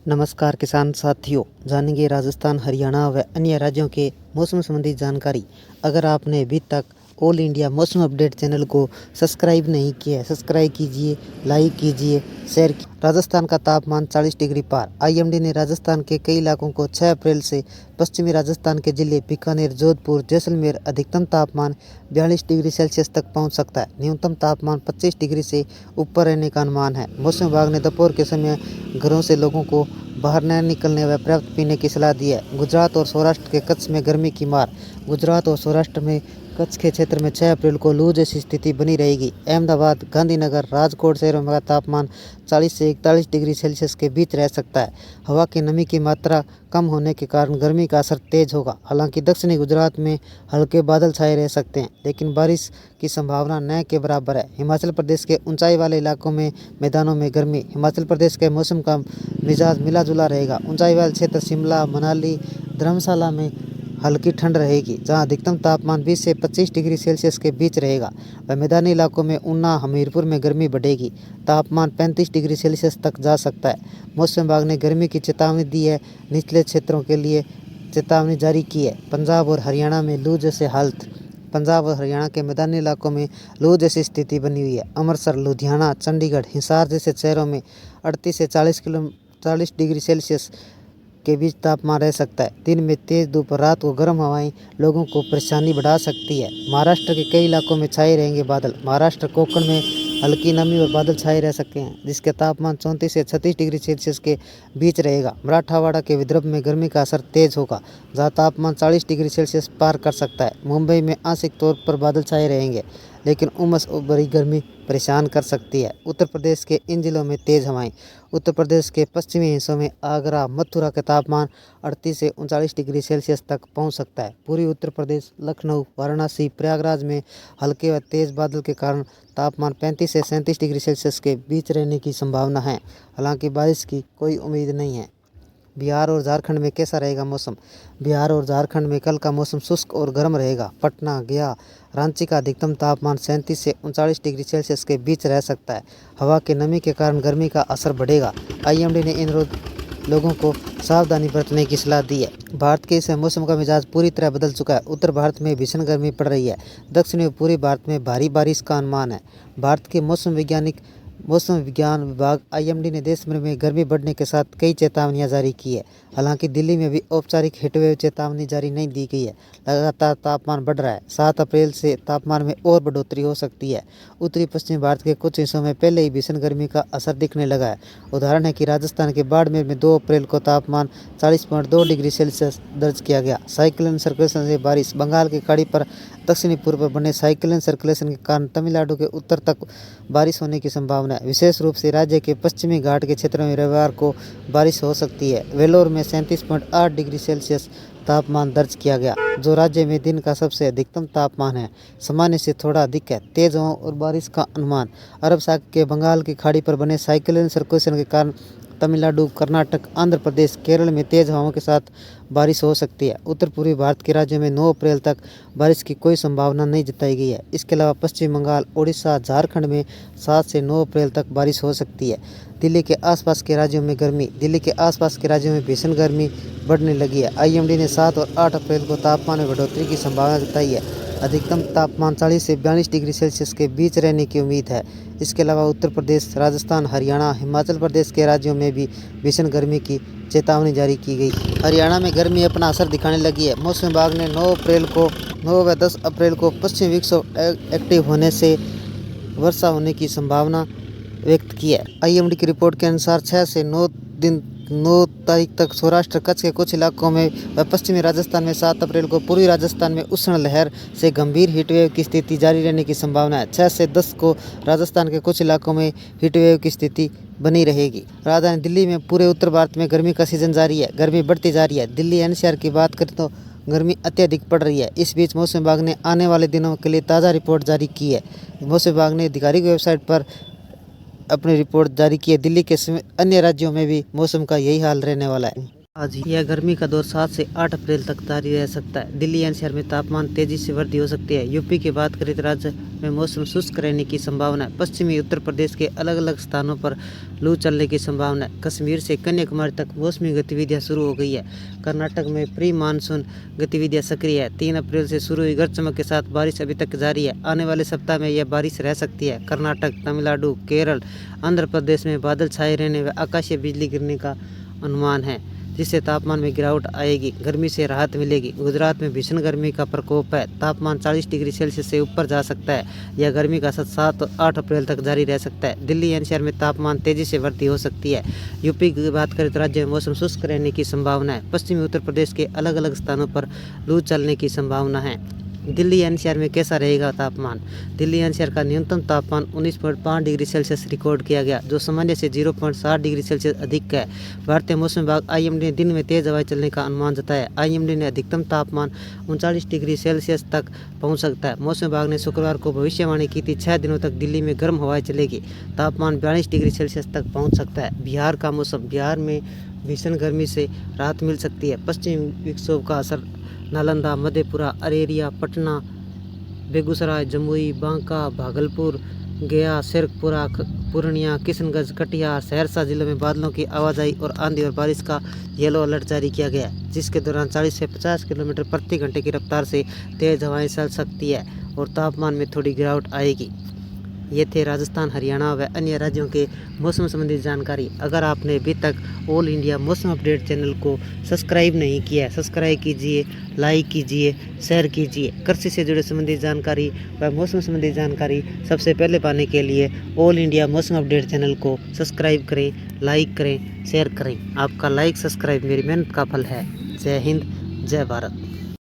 नमस्कार किसान साथियों, जानेंगे राजस्थान, हरियाणा व अन्य राज्यों के मौसम संबंधी जानकारी। अगर आपने अभी तक ऑल इंडिया मौसम अपडेट चैनल को सब्सक्राइब नहीं किया है, सब्सक्राइब कीजिए, लाइक कीजिए, शेयर कीजिए। राजस्थान का तापमान 40 डिग्री पार। आईएमडी ने राजस्थान के कई इलाकों को 6 अप्रैल से पश्चिमी राजस्थान के जिले बीकानेर, जोधपुर, जैसलमेर अधिकतम तापमान 42 डिग्री सेल्सियस तक पहुंच सकता है। न्यूनतम तापमान 25 डिग्री से ऊपर रहने का अनुमान है। मौसम विभाग ने दोपहर के समय घरों से लोगों को बाहर न निकलने व पर्याप्त पीने की सलाह दी है। गुजरात और सौराष्ट्र के कच्छ में गर्मी की मार। गुजरात और सौराष्ट्र में कच्छ के क्षेत्र में 6 अप्रैल को लू जैसी स्थिति बनी रहेगी। अहमदाबाद, गांधीनगर, राजकोट शहरों में तापमान 40 से 41 डिग्री सेल्सियस के बीच रह सकता है। हवा की नमी की मात्रा कम होने के कारण गर्मी का असर तेज होगा। हालांकि दक्षिणी गुजरात में हल्के बादल छाए रह सकते हैं, लेकिन बारिश की संभावना न के बराबर है। हिमाचल प्रदेश के ऊंचाई वाले इलाकों में मैदानों में गर्मी। हिमाचल प्रदेश के मौसम का मिजाज मिला जुला रहेगा। ऊंचाई वाले क्षेत्र शिमला, मनाली, धर्मशाला में हल्की ठंड रहेगी, जहां अधिकतम तापमान 20 से 25 डिग्री सेल्सियस के बीच रहेगा। व मैदानी इलाकों में ऊना, हमीरपुर में गर्मी बढ़ेगी, तापमान 35 डिग्री सेल्सियस तक जा सकता है। मौसम विभाग ने गर्मी की चेतावनी दी है। निचले क्षेत्रों के लिए चेतावनी जारी की है। पंजाब और हरियाणा में लू जैसे हालत। पंजाब और हरियाणा के मैदानी इलाकों में लू जैसी स्थिति बनी हुई है। अमृतसर, लुधियाना, चंडीगढ़, हिसार जैसे शहरों में 38 से 40 डिग्री सेल्सियस के बीच तापमान रह सकता है। दिन में तेज धूप और रात को गर्म हवाएं लोगों को परेशानी बढ़ा सकती है। महाराष्ट्र के कई इलाकों में छाए रहेंगे बादल। महाराष्ट्र, कोंकण में हल्की नमी और बादल छाए रह सकते हैं, जिसके तापमान 34 से 36 डिग्री सेल्सियस के बीच रहेगा। मराठवाड़ा के विदर्भ में गर्मी का असर तेज होगा, जहां तापमान 40 डिग्री सेल्सियस पार कर सकता है। मुंबई में आंशिक तौर पर बादल छाए रहेंगे, लेकिन उमस और बड़ी गर्मी परेशान कर सकती है। उत्तर प्रदेश के इन जिलों में तेज हवाएं। उत्तर प्रदेश के पश्चिमी हिस्सों में आगरा, मथुरा का तापमान 38 से 39 डिग्री सेल्सियस तक पहुंच सकता है। पूर्वी उत्तर प्रदेश, लखनऊ, वाराणसी, प्रयागराज में हल्के व तेज बादल के कारण तापमान 35 से 37 डिग्री सेल्सियस के बीच रहने की संभावना है। हालांकि बारिश की कोई उम्मीद नहीं है। बिहार और झारखंड में कैसा रहेगा मौसम? बिहार और झारखंड में कल का मौसम शुष्क और गर्म रहेगा। पटना, गया, रांची का अधिकतम तापमान 37 से 39 डिग्री सेल्सियस के बीच रह सकता है। हवा की नमी के कारण गर्मी का असर बढ़ेगा। आईएमडी ने इन लोगों को सावधानी बरतने की सलाह दी है। भारत के इस मौसम का मिजाज पूरी तरह बदल चुका है। उत्तर भारत में भीषण गर्मी पड़ रही है। दक्षिणी और पूर्वी भारत में भारी बारिश का अनुमान है। भारत के मौसम विज्ञान विभाग आईएमडी ने देश भर में गर्मी बढ़ने के साथ कई चेतावनियां जारी की है। हालांकि दिल्ली में भी औपचारिक हीटवेव चेतावनी जारी नहीं दी गई है। लगातार तापमान बढ़ रहा है। 7 अप्रैल से तापमान में और बढ़ोतरी हो सकती है। उत्तरी पश्चिमी भारत के कुछ हिस्सों में पहले ही भीषण गर्मी का असर दिखने लगा है। उदाहरण है कि राजस्थान के बाड़मेर में 2 अप्रैल को तापमान 40.2 डिग्री सेल्सियस दर्ज किया गया। साइक्लोन सर्कुलेशन से बारिश। बंगाल की खाड़ी पर दक्षिणी पूर्व पर बने साइक्लोन सर्कुलेशन के कारण तमिलनाडु के उत्तर तक बारिश होने की संभावना है। विशेष रूप से राज्य के पश्चिमी घाट के क्षेत्रों में रविवार को बारिश हो सकती है। वेलोर में 37.8 डिग्री सेल्सियस तापमान दर्ज किया गया, जो राज्य में दिन का सबसे अधिकतम तापमान है। सामान्य से थोड़ा अधिक है। तेज हवाओं और बारिश का अनुमान। अरब सागर के बंगाल की खाड़ी पर बने साइक्लोन सर्कुलेशन के कारण तमिलनाडु, कर्नाटक, आंध्र प्रदेश, केरल में तेज हवाओं के साथ बारिश हो सकती है। उत्तर पूर्वी भारत के राज्यों में 9 अप्रैल तक बारिश की कोई संभावना नहीं जताई गई है। इसके अलावा पश्चिम बंगाल, ओडिशा, झारखंड में 7 से 9 अप्रैल तक बारिश हो सकती है। दिल्ली के आसपास के राज्यों में गर्मी। दिल्ली के आसपास के राज्यों में भीषण गर्मी बढ़ने लगी है। आईएमडी ने 7 और 8 अप्रैल को तापमान में बढ़ोतरी की संभावना जताई है। अधिकतम तापमान 40 से 42 डिग्री सेल्सियस के बीच रहने की उम्मीद है। इसके अलावा उत्तर प्रदेश, राजस्थान, हरियाणा, हिमाचल प्रदेश के राज्यों में भी भीषण गर्मी की चेतावनी जारी की गई। हरियाणा में गर्मी अपना असर दिखाने लगी है। मौसम विभाग ने 9 व 10 अप्रैल को पश्चिमी विक्षोभ एक्टिव होने से वर्षा होने की संभावना व्यक्त की है। आईएमडी की रिपोर्ट के अनुसार 6 से 9 तारीख तक सौराष्ट्र, कच्छ के कुछ इलाकों में व पश्चिमी राजस्थान में 7 अप्रैल को पूर्वी राजस्थान में उष्ण लहर से गंभीर हीटवेव की स्थिति जारी रहने की संभावना है। 6 से 10 को राजस्थान के कुछ इलाकों में हीटवेव की स्थिति बनी रहेगी। राजधानी दिल्ली में पूरे उत्तर भारत में गर्मी का सीजन जारी है। गर्मी बढ़ती जा रही है। दिल्ली एनसीआर की बात करें तो गर्मी अत्यधिक पड़ रही है। इस बीच मौसम विभाग ने आने वाले दिनों के लिए ताज़ा रिपोर्ट जारी की है। मौसम विभाग ने आधिकारिक वेबसाइट पर अपनी रिपोर्ट जारी की है। दिल्ली के अन्य राज्यों में भी मौसम का यही हाल रहने वाला है। आज यह गर्मी का दौर 7 से 8 अप्रैल तक जारी रह सकता है। दिल्ली एनसीआर में तापमान तेजी से वृद्धि हो सकती है। यूपी की बात करें तो राज्य में मौसम शुष्क रहने की संभावना है। पश्चिमी उत्तर प्रदेश के अलग अलग स्थानों पर लू चलने की संभावना है। कश्मीर से कन्याकुमारी तक मौसमी गतिविधियां शुरू हो गई है। कर्नाटक में प्री मानसून गतिविधियां सक्रिय है। 3 अप्रैल से शुरू हुई गरज चमक के साथ बारिश अभी तक जारी है। आने वाले सप्ताह में यह बारिश रह सकती है। कर्नाटक, तमिलनाडु, केरल, आंध्र प्रदेश में बादल छाए रहने व आकाशीय बिजली गिरने का अनुमान है, जिससे तापमान में गिरावट आएगी, गर्मी से राहत मिलेगी। गुजरात में भीषण गर्मी का प्रकोप है। तापमान 40 डिग्री सेल्सियस से ऊपर जा सकता है। यह गर्मी का असर 7 और 8 अप्रैल तक जारी रह सकता है। दिल्ली एनसीआर में तापमान तेजी से वृद्धि हो सकती है। यूपी की बात करें तो राज्य में मौसम शुष्क रहने की संभावना है। पश्चिमी उत्तर प्रदेश के अलग अलग स्थानों पर लू चलने की संभावना है। दिल्ली एनसीआर में कैसा रहेगा तापमान? दिल्ली एनसीआर का न्यूनतम तापमान 19.5 डिग्री सेल्सियस रिकॉर्ड किया गया, जो सामान्य से 0.7 डिग्री सेल्सियस अधिक है। भारतीय मौसम विभाग आईएमडी ने दिन में तेज हवाएं चलने का अनुमान जताया। आईएमडी ने अधिकतम तापमान 39 डिग्री सेल्सियस तक पहुंच सकता है। मौसम विभाग ने शुक्रवार को भविष्यवाणी की थी 6 दिनों तक दिल्ली में गर्म हवाएं चलेगी। तापमान 42 डिग्री सेल्सियस तक पहुँच सकता है। बिहार का मौसम, बिहार में भीषण गर्मी से राहत मिल सकती है। पश्चिमी विक्षोभ का असर नालंदा, मधेपुरा, अरेरिया, पटना, बेगूसराय, जमुई, बांका, भागलपुर, गया, शेरपुरा, पूर्णिया, किशनगंज, कटिहार, सहरसा जिलों में बादलों की आवाजाही और आंधी और बारिश का येलो अलर्ट जारी किया गया है, जिसके दौरान 40 से 50 किलोमीटर प्रति घंटे की रफ्तार से तेज हवाएं चल सकती है और तापमान में थोड़ी गिरावट आएगी। ये थे राजस्थान, हरियाणा व अन्य राज्यों के मौसम संबंधी जानकारी। अगर आपने अभी तक ऑल इंडिया मौसम अपडेट चैनल को सब्सक्राइब नहीं किया है, सब्सक्राइब कीजिए, लाइक कीजिए, शेयर कीजिए। कृषि से जुड़े संबंधी जानकारी व मौसम संबंधी जानकारी सबसे पहले पाने के लिए ऑल इंडिया मौसम अपडेट चैनल को सब्सक्राइब करें, लाइक करें, शेयर करें। आपका लाइक सब्सक्राइब मेरी मेहनत का फल है। जय हिंद, जय भारत।